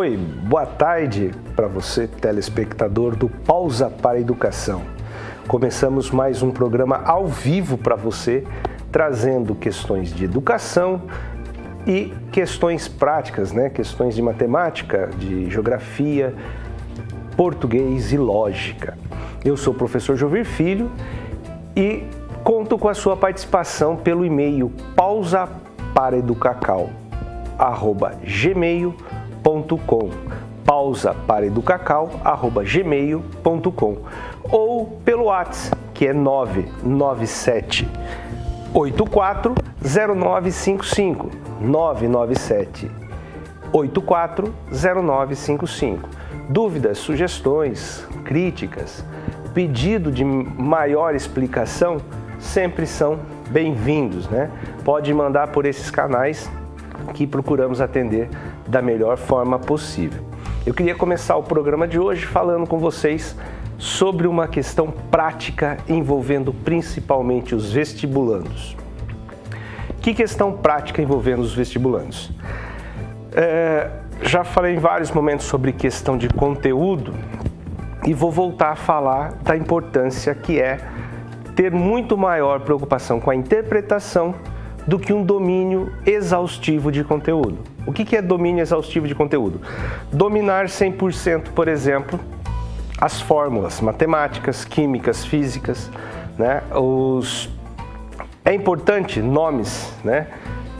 Oi, boa tarde para você, telespectador do Pausa para a Educação. Começamos mais um programa ao vivo para você, trazendo questões de educação e questões práticas, né? Questões de matemática, de geografia, português e lógica. Eu sou o professor Jovir Filho e conto com a sua participação pelo e-mail pausaparaeducacau@gmail.com pausaparaeducacau@gmail.com ou pelo WhatsApp, que é 997 84 0955 997 84 0955. Dúvidas, sugestões, críticas, pedido de maior explicação sempre são bem-vindos, né? Pode mandar por esses canais que procuramos atender da melhor forma possível. Eu queria começar o programa de hoje falando com vocês sobre uma questão prática envolvendo principalmente os vestibulandos. Que questão prática envolvendo os vestibulandos? Já falei em vários momentos sobre questão de conteúdo e vou voltar a falar da importância que é ter muito maior preocupação com a interpretação do que um domínio exaustivo de conteúdo. O que é domínio exaustivo de conteúdo? Dominar 100%, por exemplo, as fórmulas matemáticas, químicas, físicas, né? É importante nomes, né?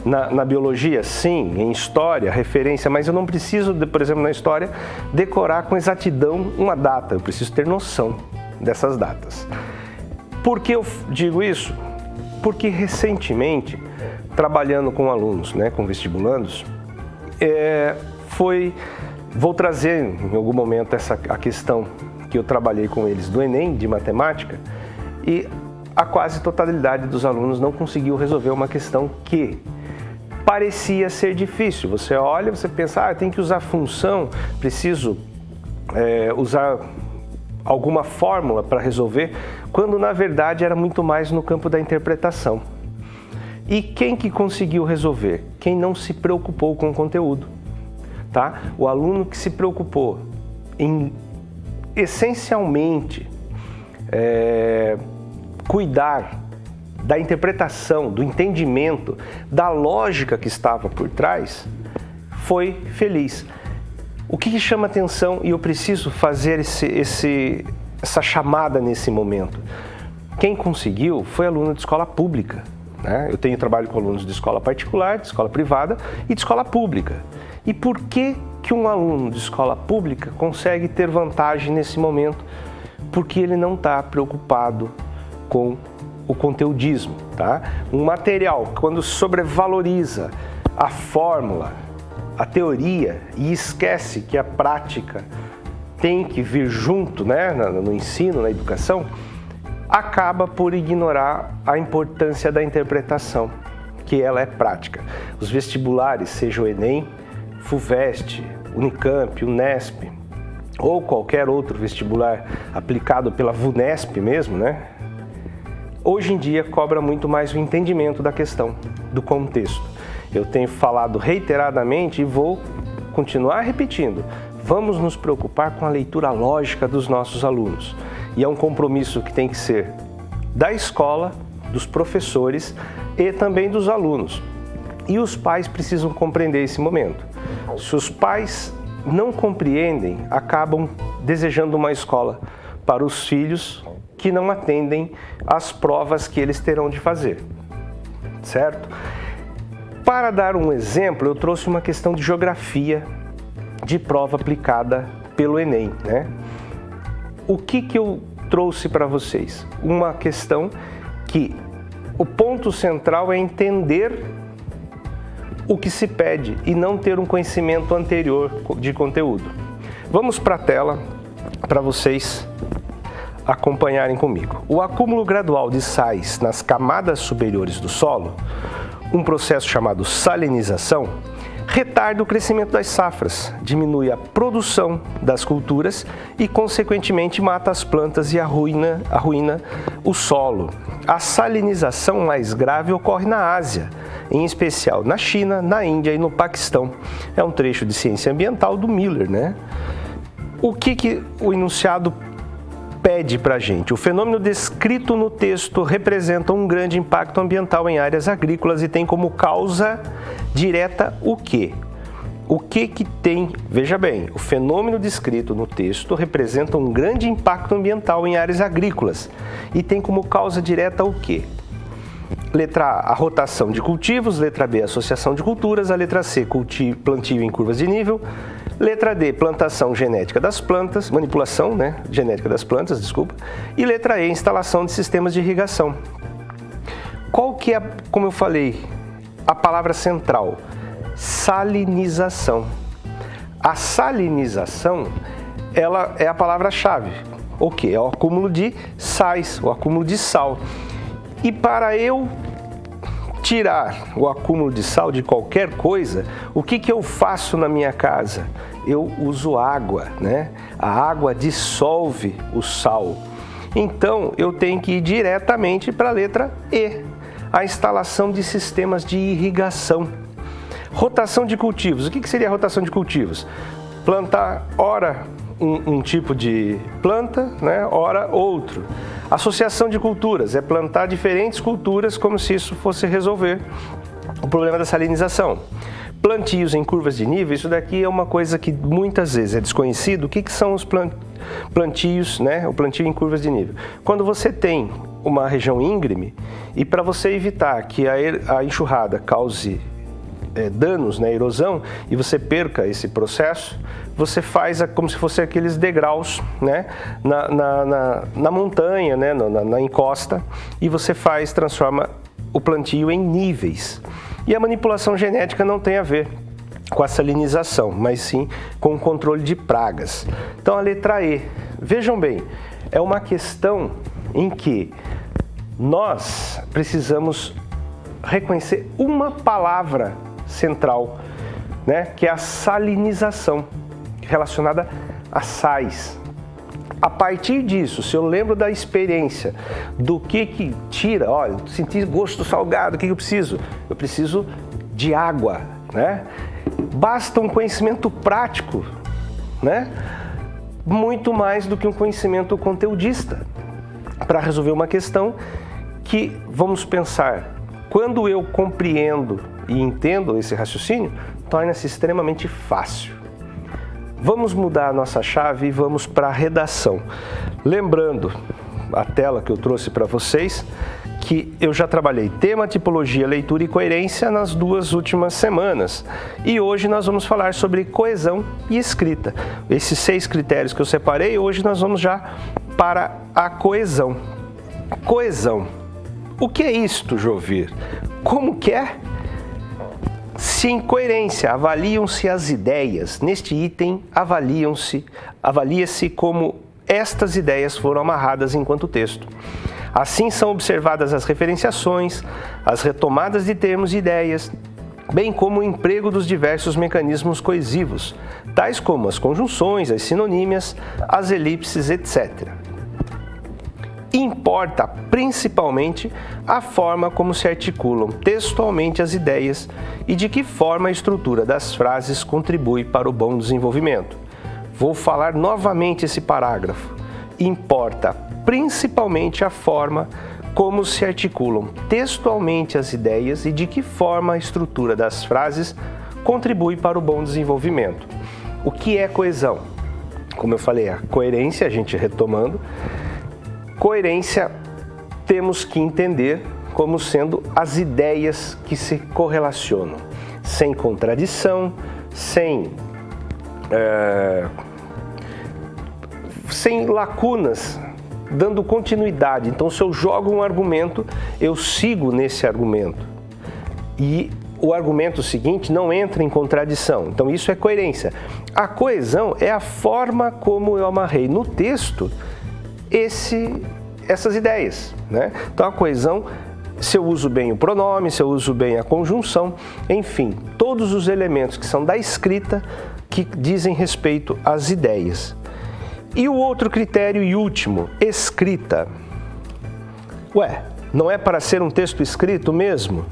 Na biologia, sim, em história, referência, mas eu não preciso, por exemplo, na história, decorar com exatidão uma data, eu preciso ter noção dessas datas. Por que eu digo isso? Porque recentemente, trabalhando com alunos, né, com vestibulandos, vou trazer em algum momento a questão que eu trabalhei com eles do Enem, de matemática, e a quase totalidade dos alunos não conseguiu resolver uma questão que parecia ser difícil. Você olha, você pensa, tem que usar função, preciso usar alguma fórmula para resolver, quando na verdade era muito mais no campo da interpretação. E quem que conseguiu resolver? Quem não se preocupou com o conteúdo, tá? O aluno que se preocupou em essencialmente cuidar da interpretação, do entendimento, da lógica que estava por trás, foi feliz. O que chama atenção, e eu preciso fazer essa chamada nesse momento, quem conseguiu foi aluno de escola pública, né? Eu trabalho com alunos de escola particular, de escola privada e de escola pública. E por que um aluno de escola pública consegue ter vantagem nesse momento? Porque ele não está preocupado com o conteudismo, tá? Um material, quando sobrevaloriza a fórmula, a teoria e esquece que a prática tem que vir junto, né, no ensino, na educação, acaba por ignorar a importância da interpretação, que ela é prática. Os vestibulares, seja o Enem, FUVEST, Unicamp, Unesp ou qualquer outro vestibular aplicado pela VUNESP mesmo, né? Hoje em dia cobra muito mais o entendimento da questão, do contexto. Eu tenho falado reiteradamente e vou continuar repetindo. Vamos nos preocupar com a leitura lógica dos nossos alunos. E é um compromisso que tem que ser da escola, dos professores e também dos alunos. E os pais precisam compreender esse momento. Se os pais não compreendem, acabam desejando uma escola para os filhos que não atendem às provas que eles terão de fazer, certo? Para dar um exemplo, eu trouxe uma questão de geografia de prova aplicada pelo Enem, né? O que eu trouxe para vocês? Uma questão que o ponto central é entender o que se pede e não ter um conhecimento anterior de conteúdo. Vamos para a tela para vocês acompanharem comigo. O acúmulo gradual de sais nas camadas superiores do solo, um processo chamado salinização, retarda o crescimento das safras, diminui a produção das culturas e, consequentemente, mata as plantas e arruína o solo. A salinização mais grave ocorre na Ásia em especial na China, na Índia e no Paquistão. É um trecho de ciência ambiental do Miller, né? O que o enunciado pede para a gente? O fenômeno descrito no texto representa um grande impacto ambiental em áreas agrícolas e tem como causa direta o quê? O que tem? Veja bem, o fenômeno descrito no texto representa um grande impacto ambiental em áreas agrícolas e tem como causa direta o quê? Letra A, a rotação de cultivos. Letra B, a associação de culturas. A letra C, plantio em curvas de nível. Letra D, plantação genética das plantas, manipulação, né, genética das plantas, desculpa. E letra E, instalação de sistemas de irrigação. Qual que é, como eu falei, a palavra central? Salinização. A salinização, ela é a palavra-chave. O quê? É o acúmulo de sais, o acúmulo de sal. E para eu tirar o acúmulo de sal de qualquer coisa, o que eu faço na minha casa? Eu uso água, né? A água dissolve o sal. Então, eu tenho que ir diretamente para a letra E, a instalação de sistemas de irrigação. Rotação de cultivos. O que seria a rotação de cultivos? Plantar, ora, um tipo de planta, né? Ora, outro. Associação de culturas é plantar diferentes culturas como se isso fosse resolver o problema da salinização. Plantios em curvas de nível, isso daqui é uma coisa que muitas vezes é desconhecido. O que são os plantios, né? O plantio em curvas de nível. Quando você tem uma região íngreme e para você evitar que a enxurrada cause danos, né, erosão, e você perca esse processo, você faz como se fosse aqueles degraus, né, na montanha, né, na encosta, e você transforma o plantio em níveis. E a manipulação genética não tem a ver com a salinização, mas sim com o controle de pragas. Então a letra E, vejam bem, é uma questão em que nós precisamos reconhecer uma palavra central, né, que é a salinização, relacionada a sais. A partir disso, se eu lembro da experiência, do que tira, olha, senti gosto salgado, o que eu preciso? Eu preciso de água, né? Basta um conhecimento prático, né? Muito mais do que um conhecimento conteudista, para resolver uma questão que, vamos pensar, quando eu compreendo e entendo esse raciocínio, torna-se extremamente fácil. Vamos mudar a nossa chave e vamos para a redação. Lembrando a tela que eu trouxe para vocês, que eu já trabalhei tema, tipologia, leitura e coerência nas 2 últimas semanas. E hoje nós vamos falar sobre coesão e escrita. Esses 6 critérios que eu separei, hoje nós vamos já para a coesão. Coesão. O que é isto, Jovir? Como que é? Se em coerência avaliam-se as ideias, neste item avalia-se como estas ideias foram amarradas enquanto texto. Assim são observadas as referenciações, as retomadas de termos e ideias, bem como o emprego dos diversos mecanismos coesivos, tais como as conjunções, as sinonímias, as elipses, etc. Importa principalmente a forma como se articulam textualmente as ideias e de que forma a estrutura das frases contribui para o bom desenvolvimento. Vou falar novamente esse parágrafo. Importa principalmente a forma como se articulam textualmente as ideias e de que forma a estrutura das frases contribui para o bom desenvolvimento. O que é coesão? Como eu falei, a coerência, a gente retomando, coerência temos que entender como sendo as ideias que se correlacionam, sem contradição, sem lacunas, dando continuidade. Então, se eu jogo um argumento, eu sigo nesse argumento. E o argumento seguinte não entra em contradição. Então, isso é coerência. A coesão é a forma como eu amarrei no texto essas ideias, né? Então, a coesão, se eu uso bem o pronome, se eu uso bem a conjunção, enfim, todos os elementos que são da escrita que dizem respeito às ideias. E o outro critério e último, escrita. Ué, não é para ser um texto escrito mesmo?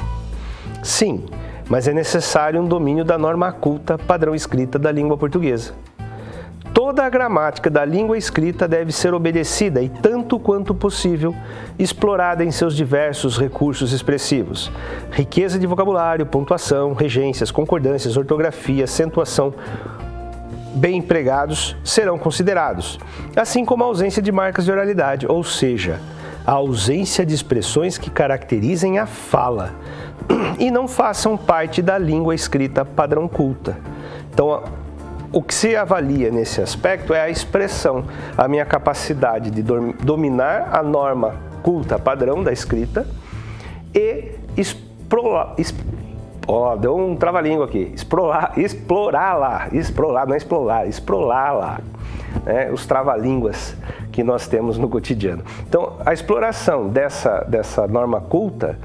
Sim, mas é necessário um domínio da norma culta padrão escrita da língua portuguesa. Toda a gramática da língua escrita deve ser obedecida e, tanto quanto possível, explorada em seus diversos recursos expressivos. Riqueza de vocabulário, pontuação, regências, concordâncias, ortografia, acentuação, bem empregados, serão considerados, assim como a ausência de marcas de oralidade, ou seja, a ausência de expressões que caracterizem a fala e não façam parte da língua escrita padrão culta. Então, o que se avalia nesse aspecto é a expressão, a minha capacidade de dominar a norma culta padrão da escrita e deu um trava-língua aqui, explorá-la, né? Os trava-línguas que nós temos no cotidiano. Então, a exploração dessa norma culta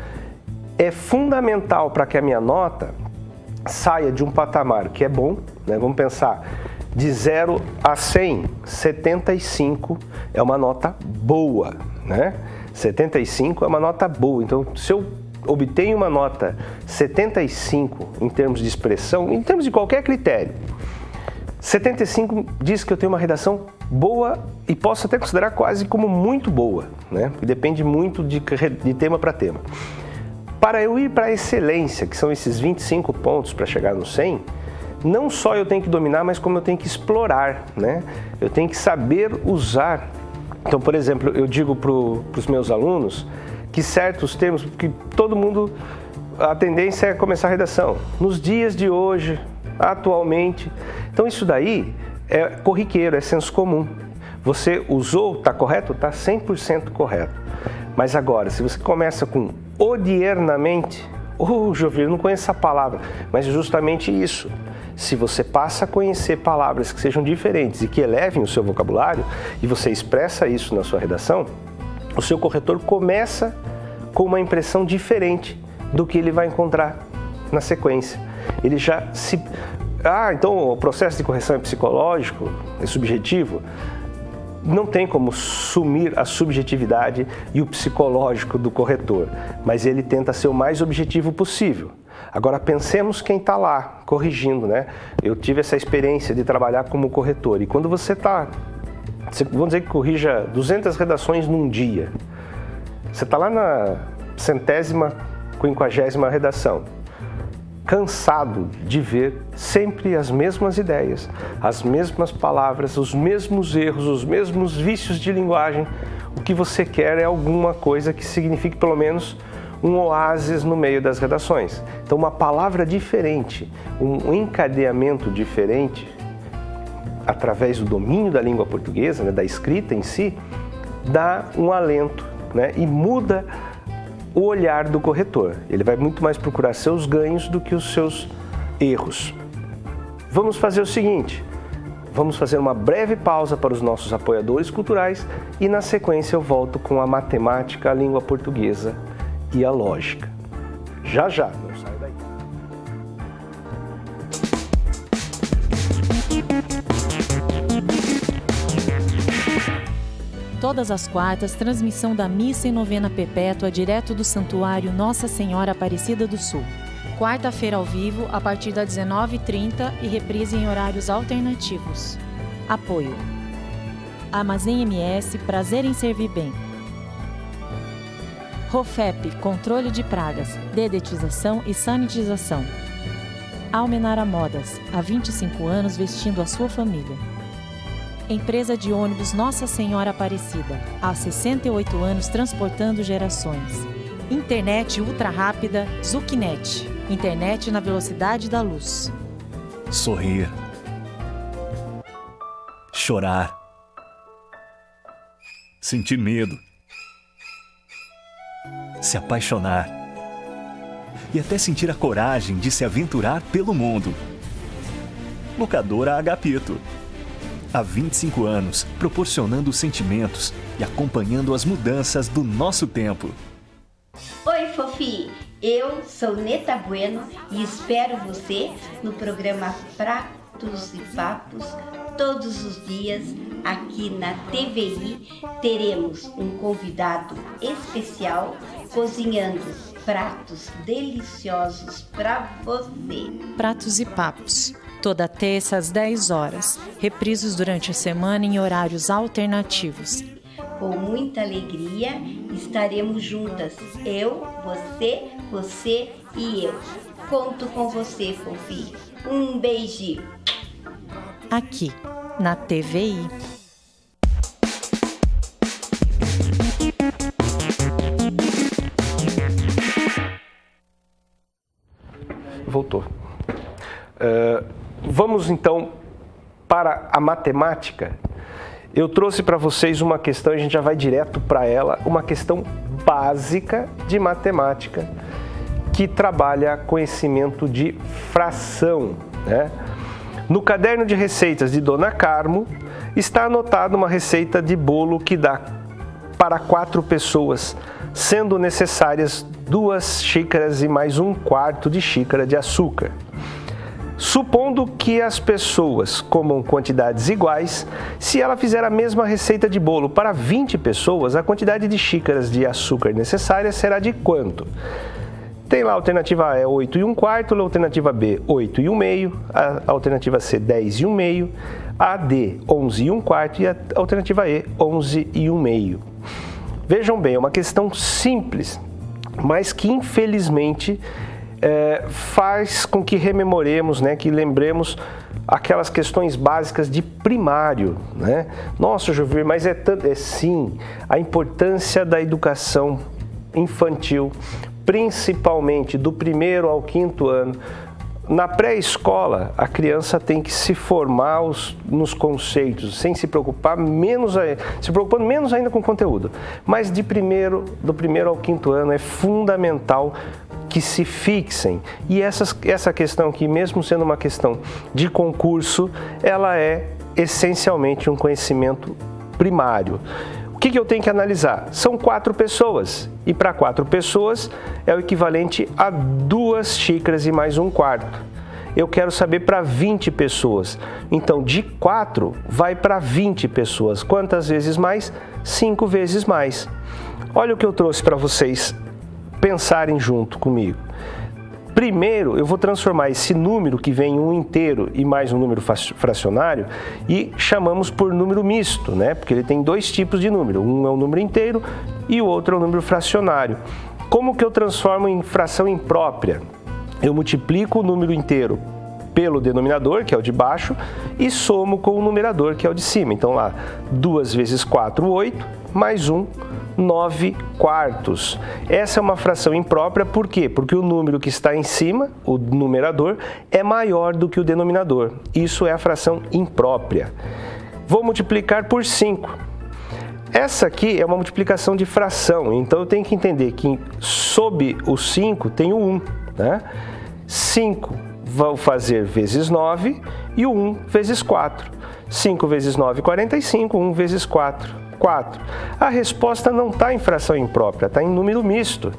é fundamental para que a minha nota saia de um patamar que é bom, né? Vamos pensar, de 0 a 100, 75 é uma nota boa, né? 75 é uma nota boa, então se eu obtenho uma nota 75 em termos de expressão, em termos de qualquer critério, 75 diz que eu tenho uma redação boa e posso até considerar quase como muito boa, né? Depende muito de tema para tema. Para eu ir para a excelência, que são esses 25 pontos para chegar no 100, não só eu tenho que dominar, mas como eu tenho que explorar, né? Eu tenho que saber usar. Então, por exemplo, eu digo para os meus alunos que certos termos, porque todo mundo, a tendência é começar a redação. Nos dias de hoje, atualmente. Então, isso daí é corriqueiro, é senso comum. Você usou, está correto? Está 100% correto. Mas agora, se você começa com odiernamente, Jovir, eu não conheço essa palavra, mas é justamente isso. Se você passa a conhecer palavras que sejam diferentes e que elevem o seu vocabulário, e você expressa isso na sua redação, o seu corretor começa com uma impressão diferente do que ele vai encontrar na sequência. Ele já se... então o processo de correção é psicológico, é subjetivo? Não tem como sumir a subjetividade e o psicológico do corretor, mas ele tenta ser o mais objetivo possível. Agora pensemos quem está lá corrigindo, né? Eu tive essa experiência de trabalhar como corretor e quando você vamos dizer que corrija 200 redações num dia, você está lá na 150ª redação, cansado de ver sempre as mesmas ideias, as mesmas palavras, os mesmos erros, os mesmos vícios de linguagem. O que você quer é alguma coisa que signifique pelo menos um oásis no meio das redações. Então, uma palavra diferente, um encadeamento diferente, através do domínio da língua portuguesa, né, da escrita em si, dá um alento, né, e muda o olhar do corretor. Ele vai muito mais procurar seus ganhos do que os seus erros. Vamos fazer o seguinte, vamos fazer uma breve pausa para os nossos apoiadores culturais e na sequência eu volto com a matemática, a língua portuguesa e a lógica. Já, não saia daí. Todas as quartas, transmissão da Missa e Novena Perpétua direto do Santuário Nossa Senhora Aparecida do Sul. Quarta-feira ao vivo, a partir das 19h30 e reprise em horários alternativos. Apoio: Armazém MS, prazer em servir bem. Rofep, controle de pragas, dedetização e sanitização. Almenara Modas, há 25 anos vestindo a sua família. Empresa de ônibus Nossa Senhora Aparecida, há 68 anos transportando gerações. Internet ultra rápida Zucnet, internet na velocidade da luz. Sorrir. Chorar. Sentir medo. Se apaixonar. E até sentir a coragem de se aventurar pelo mundo. Locadora Agapito. Há 25 anos, proporcionando sentimentos e acompanhando as mudanças do nosso tempo. Oi, Fofi! Eu sou Neta Bueno e espero você no programa Pratos e Papos, todos os dias, aqui na TVI teremos um convidado especial cozinhando pratos deliciosos para você. Pratos e Papos, toda terça às 10 horas, reprisos durante a semana em horários alternativos. Com muita alegria estaremos juntas, eu, você e eu. Conto com você, Fofi. Um beijinho. Aqui, na TVI. Voltou. Vamos então para a matemática. Eu trouxe para vocês uma questão, a gente já vai direto para ela, uma questão básica de matemática que trabalha conhecimento de fração, né? No caderno de receitas de Dona Carmo está anotada uma receita de bolo que dá para 4 pessoas, sendo necessárias 2 xícaras e mais 1/4 de xícara de açúcar. Supondo que as pessoas comam quantidades iguais, se ela fizer a mesma receita de bolo para 20 pessoas, a quantidade de xícaras de açúcar necessária será de quanto? Tem lá a alternativa A é 8 1/4, a alternativa B 8 1/2, a alternativa C 10 1/2, a D 11 1/4 e a alternativa E 11 1/2. Vejam bem, é uma questão simples, mas que infelizmente faz com que rememoremos, né, que lembremos aquelas questões básicas de primário, né? Nossa, Jovir, mas sim, a importância da educação infantil, principalmente do 1º ao 5º ano. Na pré-escola, a criança tem que se formar nos conceitos, sem se preocupar se preocupando menos ainda com o conteúdo. Mas do 1º ao 5º ano é fundamental que se fixem. E essa questão aqui, mesmo sendo uma questão de concurso, ela é essencialmente um conhecimento primário. O que eu tenho que analisar? São 4 pessoas, e para 4 pessoas é o equivalente a 2 xícaras e mais 1/4. Eu quero saber para 20 pessoas. Então, de 4 vai para 20 pessoas. Quantas vezes mais? 5 vezes mais. Olha o que eu trouxe para vocês pensarem junto comigo. Primeiro, eu vou transformar esse número que vem em um inteiro e mais um número fracionário e chamamos por número misto, né? Porque ele tem 2 tipos de número. Um é o número inteiro e o outro é o número fracionário. Como que eu transformo em fração imprópria? Eu multiplico o número inteiro pelo denominador, que é o de baixo, e somo com o numerador, que é o de cima. Então lá, 2 vezes 4, 8, mais 1, 9/4. Essa é uma fração imprópria, por quê? Porque o número que está em cima, o numerador, é maior do que o denominador. Isso é a fração imprópria. Vou multiplicar por 5. Essa aqui é uma multiplicação de fração, então eu tenho que entender que sob o 5 tem o 1, né? 5 vou fazer vezes 9 e o 1 vezes 4. 5 vezes 9, 45, 1 vezes 4. 4. A resposta não está em fração imprópria, está em número misto.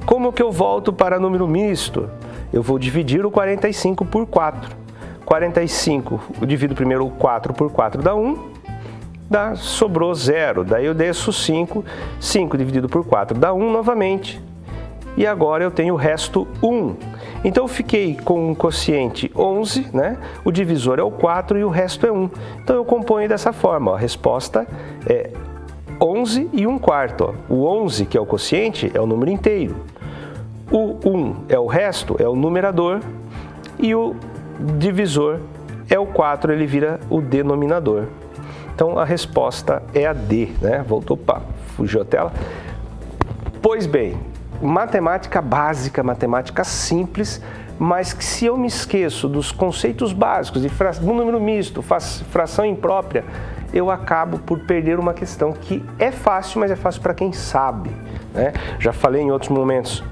Como que eu volto para número misto? Eu vou dividir o 45 por 4. 45, eu divido primeiro o 4 por 4 dá 1, sobrou 0. Daí eu desço 5, 5 dividido por 4 dá 1 novamente. E agora eu tenho o resto 1. Então eu fiquei com um quociente 11, né? O divisor é o 4 e o resto é 1. Então eu componho dessa forma, ó. A resposta é 11 e 1/4. Ó. O 11, que é o quociente, é o número inteiro. O 1 é o resto, é o numerador. E o divisor é o 4, ele vira o denominador. Então a resposta é a D, né? Voltou para fugiu a tela. Pois bem, matemática básica, matemática simples, mas que se eu me esqueço dos conceitos básicos do número misto, fração imprópria, eu acabo por perder uma questão que é fácil, mas é fácil para quem sabe, né? Já falei em outros momentos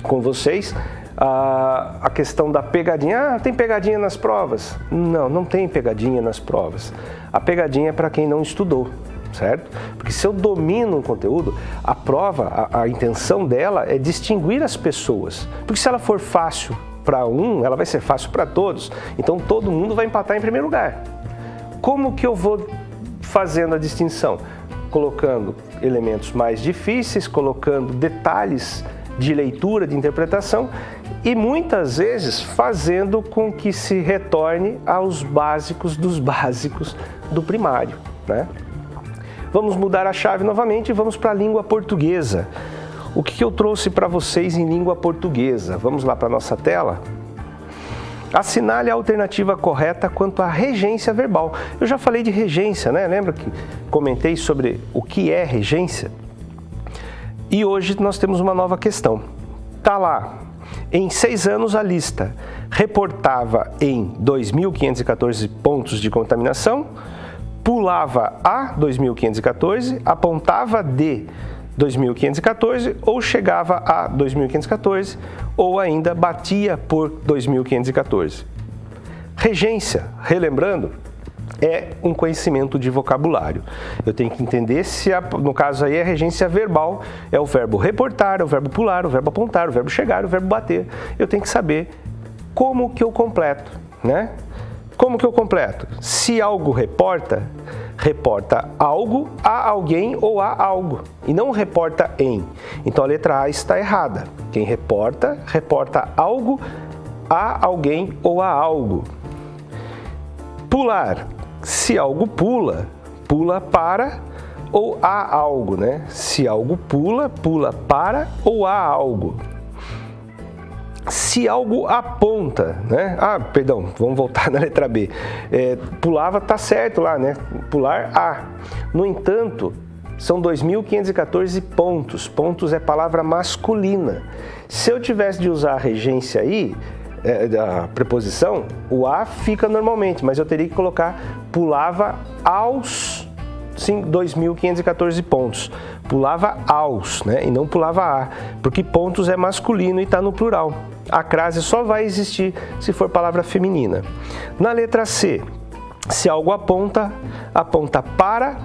com vocês a questão da pegadinha. Ah, tem pegadinha nas provas? Não, não tem pegadinha nas provas. A pegadinha é para quem não estudou, certo? Porque se eu domino um conteúdo, a prova, a intenção dela é distinguir as pessoas. Porque se ela for fácil para um, ela vai ser fácil para todos. Então todo mundo vai empatar em primeiro lugar. Como que eu vou fazendo a distinção, colocando elementos mais difíceis, colocando detalhes de leitura, de interpretação e muitas vezes fazendo com que se retorne aos básicos dos básicos do primário, né? Vamos mudar a chave novamente e vamos para a língua portuguesa. O que eu trouxe para vocês em língua portuguesa? Vamos lá para a nossa tela? Assinale a alternativa correta quanto à regência verbal. Eu já falei de regência, né? Lembra que comentei sobre o que é regência? E hoje nós temos uma nova questão. Tá lá, em 6 anos a lista reportava em 2.514 pontos de contaminação, pulava a 2.514, apontava de 2.514 ou chegava a 2.514 ou ainda batia por 2.514. Regência, relembrando, é um conhecimento de vocabulário. Eu tenho que entender se, no caso aí, a regência verbal é o verbo reportar, é o verbo pular, o verbo apontar, o verbo chegar, o verbo bater. Eu tenho que saber como que eu completo, né? Como que eu completo? Se algo reporta, reporta algo a alguém ou a algo, e não reporta em. Então a letra A está errada. Quem reporta, reporta algo a alguém ou a algo. Pular. Se algo pula, pula para ou a algo, né? Se algo pula, pula para ou a algo. Se algo aponta, né? Perdão, vamos voltar na letra B. Pulava, tá certo lá, né? Pular a. No entanto, são 2.514 pontos. Pontos é palavra masculina. Se eu tivesse de usar a regência aí, a preposição, o a fica normalmente, mas eu teria que colocar pulava aos 2.514 pontos. Pulava aos, né? E não pulava a, porque pontos é masculino e está no plural. A crase só vai existir se for palavra feminina. Na letra C, se algo aponta, aponta para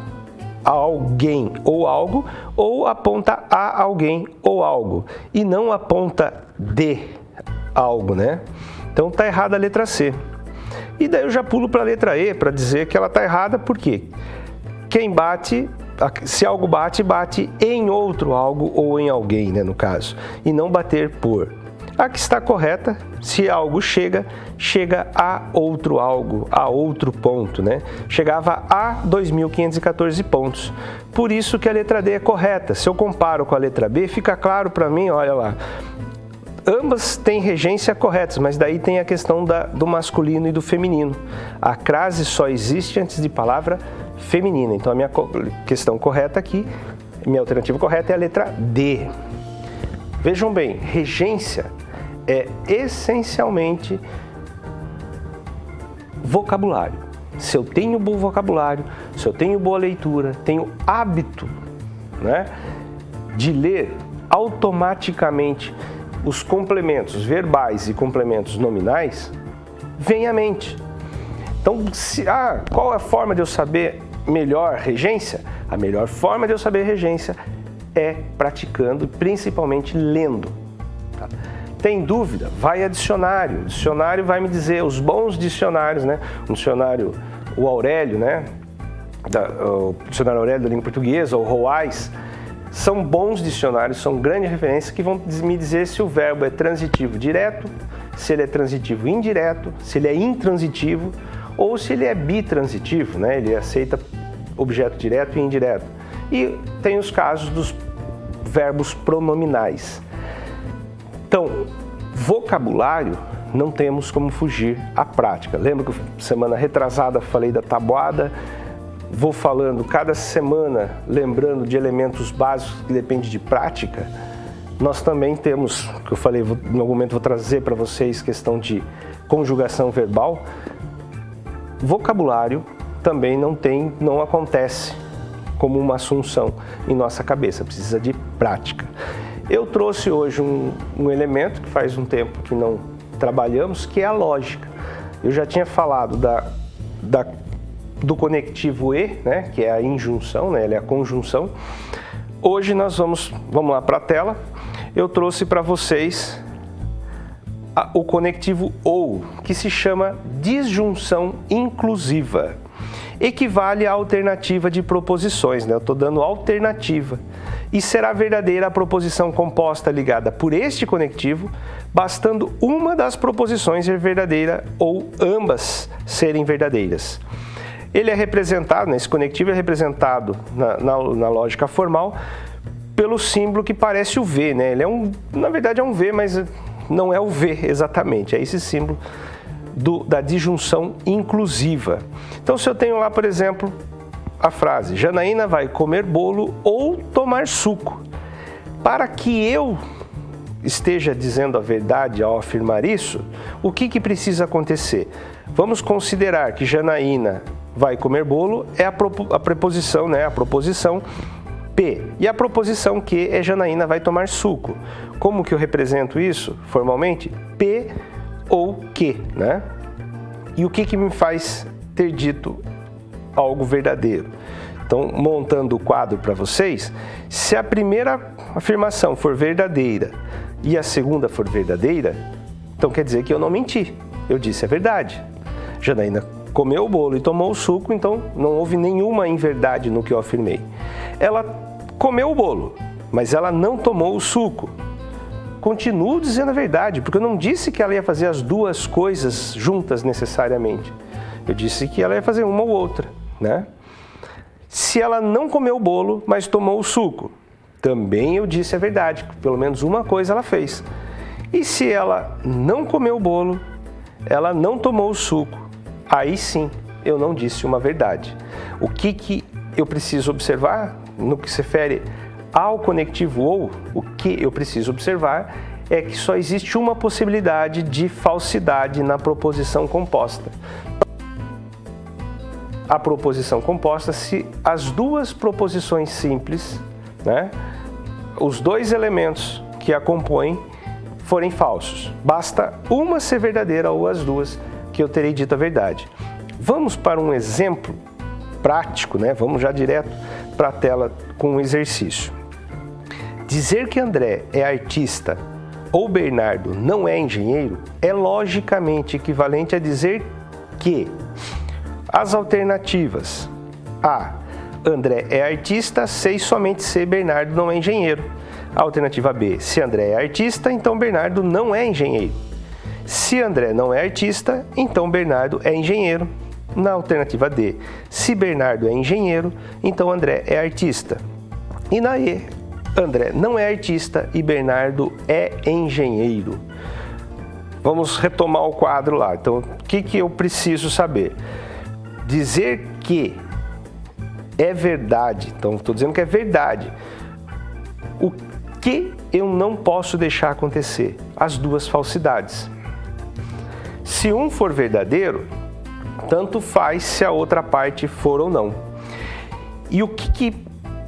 alguém ou algo, ou aponta a alguém ou algo, e não aponta de algo, né? Então tá errada a letra C. E daí eu já pulo para a letra E para dizer que ela tá errada, porque quem bate, se algo bate, bate em outro algo ou em alguém, né, no caso, e não bater por. A que está correta, se algo chega, chega a outro algo, a outro ponto, né? Chegava a 2.514 pontos. Por isso que a letra D é correta. Se eu comparo com a letra B, fica claro para mim, olha lá, ambas têm regência corretas, mas daí tem a questão do masculino e do feminino. A crase só existe antes de palavra feminina. Então a minha questão correta aqui, minha alternativa correta é a letra D. Vejam bem, regência é essencialmente vocabulário. Se eu tenho bom vocabulário, se eu tenho boa leitura, tenho hábito, né, de ler automaticamente os complementos verbais e complementos nominais, vem à mente. Então, qual é a forma de eu saber melhor regência? A melhor forma de eu saber regência é praticando, principalmente lendo. Tá? Tem dúvida? Vai a dicionário. O dicionário vai me dizer, os bons dicionários, né? Um dicionário, o Aurélio, né? O dicionário Aurélio da língua portuguesa, ou Roais, são bons dicionários, são grandes referências que vão me dizer se o verbo é transitivo direto, se ele é transitivo indireto, se ele é intransitivo ou se ele é bitransitivo, né? Ele aceita objeto direto e indireto. E tem os casos dos verbos pronominais. Então, vocabulário, não temos como fugir à prática. Lembra que semana retrasada falei da tabuada? Vou falando cada semana, lembrando de elementos básicos que dependem de prática. Nós também temos, que eu falei, em algum momento vou trazer para vocês questão de conjugação verbal. Vocabulário também não acontece como uma assunção em nossa cabeça, precisa de prática. Eu trouxe hoje um elemento que faz um tempo que não trabalhamos, que é a lógica. Eu já tinha falado do conectivo E, né, que é a injunção, né, ele é a conjunção. Hoje nós vamos lá para a tela. Eu trouxe para vocês o conectivo OU, que se chama disjunção inclusiva. equivale à alternativa de proposições, né? Eu estou dando alternativa. E será verdadeira a proposição composta ligada por este conectivo, bastando uma das proposições ser verdadeira ou ambas serem verdadeiras. Ele é representado, né? Esse conectivo é representado na lógica formal pelo símbolo que parece o V, né? Ele na verdade é um V, mas não é o V exatamente, é esse símbolo da disjunção inclusiva. Então, se eu tenho lá, por exemplo, a frase Janaína vai comer bolo ou tomar suco. Para que eu esteja dizendo a verdade ao afirmar isso, o que precisa acontecer? Vamos considerar que Janaína vai comer bolo é a preposição, né? A proposição P. E a proposição Q é Janaína vai tomar suco. Como que eu represento isso formalmente? P ou Q, né? E o que me faz ter dito algo verdadeiro? Então, montando o quadro para vocês, se a primeira afirmação for verdadeira e a segunda for verdadeira, então quer dizer que eu não menti, eu disse a verdade. Janaína comeu o bolo e tomou o suco, então não houve nenhuma inverdade no que eu afirmei. Ela comeu o bolo, mas ela não tomou o suco. Continuo dizendo a verdade, porque eu não disse que ela ia fazer as duas coisas juntas necessariamente. Eu disse que ela ia fazer uma ou outra, né? Se ela não comeu o bolo, mas tomou o suco, também eu disse a verdade, pelo menos uma coisa ela fez. E se ela não comeu o bolo, ela não tomou o suco, aí sim eu não disse uma verdade. O que eu preciso observar no que se refere ao conectivo ou, o que eu preciso observar é que só existe uma possibilidade de falsidade na proposição composta. A proposição composta, se as duas proposições simples, né, os dois elementos que a compõem forem falsos. Basta uma ser verdadeira ou as duas que eu terei dito a verdade. Vamos para um exemplo prático, né? Vamos já direto para a tela com um exercício. Dizer que André é artista ou Bernardo não é engenheiro é logicamente equivalente a dizer que as alternativas A. André é artista, C e somente C. Bernardo não é engenheiro. A alternativa B. Se André é artista, então Bernardo não é engenheiro. Se André não é artista, então Bernardo é engenheiro. Na alternativa D. Se Bernardo é engenheiro, então André é artista. E na E. André não é artista e Bernardo é engenheiro. Vamos retomar o quadro lá. Então, o que eu preciso saber? Dizer que é verdade. Então, estou dizendo que é verdade. O que eu não posso deixar acontecer? As duas falsidades. Se um for verdadeiro, tanto faz se a outra parte for ou não. E o que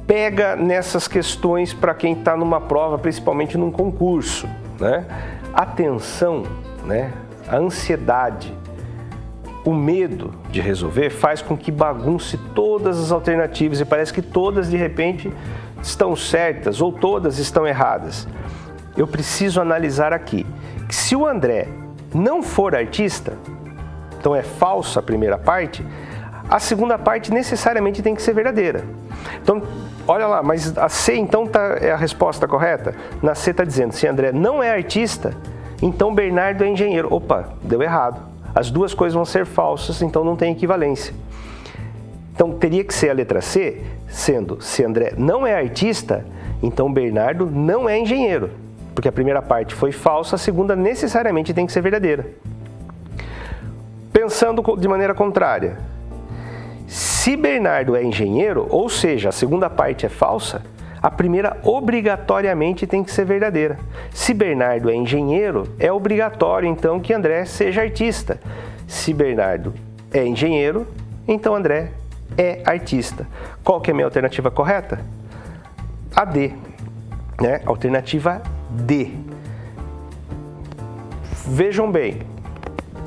pega nessas questões para quem está numa prova, principalmente num concurso, né? A tensão, né? A ansiedade, o medo de resolver faz com que bagunce todas as alternativas e parece que todas de repente estão certas ou todas estão erradas. Eu preciso analisar aqui que se o André não for artista, então é falsa a primeira parte, a segunda parte necessariamente tem que ser verdadeira. Então, olha lá, mas a C então é a resposta correta? Na C está dizendo, se André não é artista, então Bernardo é engenheiro. Opa, deu errado. As duas coisas vão ser falsas, então não tem equivalência. Então teria que ser a letra C, sendo, se André não é artista, então Bernardo não é engenheiro. Porque a primeira parte foi falsa, a segunda necessariamente tem que ser verdadeira. Pensando de maneira contrária, se Bernardo é engenheiro, ou seja, a segunda parte é falsa, a primeira obrigatoriamente tem que ser verdadeira. Se Bernardo é engenheiro, é obrigatório então que André seja artista. Se Bernardo é engenheiro, então André é artista. Qual que é a minha alternativa correta? A D, né? Alternativa D. Vejam bem,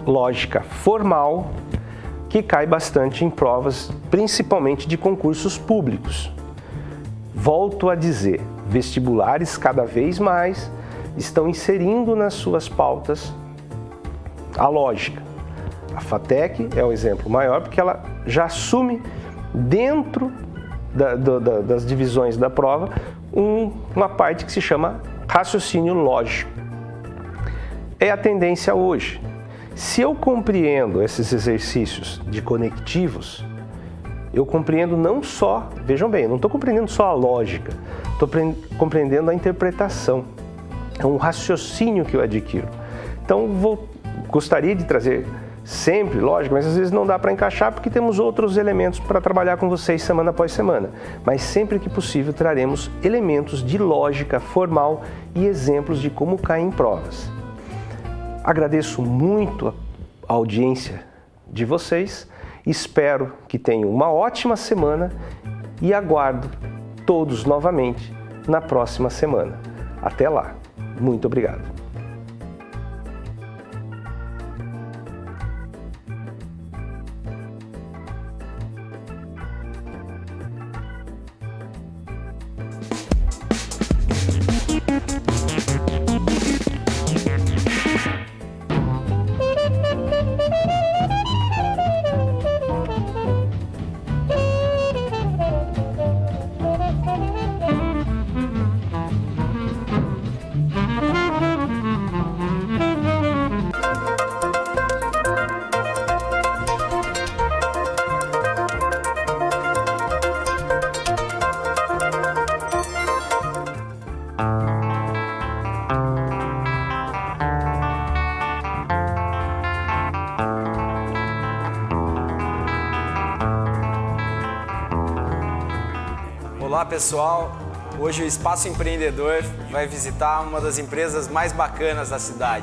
lógica formal que cai bastante em provas, principalmente de concursos públicos. Volto a dizer, vestibulares cada vez mais estão inserindo nas suas pautas a lógica. A FATEC é o exemplo maior porque ela já assume dentro das divisões da prova uma parte que se chama raciocínio lógico. É a tendência hoje. Se eu compreendo esses exercícios de conectivos, eu compreendo não só, vejam bem, eu não estou compreendendo só a lógica, estou compreendendo a interpretação. É um raciocínio que eu adquiro. Então, gostaria de trazer sempre, lógico, mas às vezes não dá para encaixar porque temos outros elementos para trabalhar com vocês semana após semana. Mas sempre que possível traremos elementos de lógica formal e exemplos de como cair em provas. Agradeço muito a audiência de vocês, espero que tenham uma ótima semana e aguardo todos novamente na próxima semana. Até lá, muito obrigado. Olá pessoal, hoje o Espaço Empreendedor vai visitar uma das empresas mais bacanas da cidade.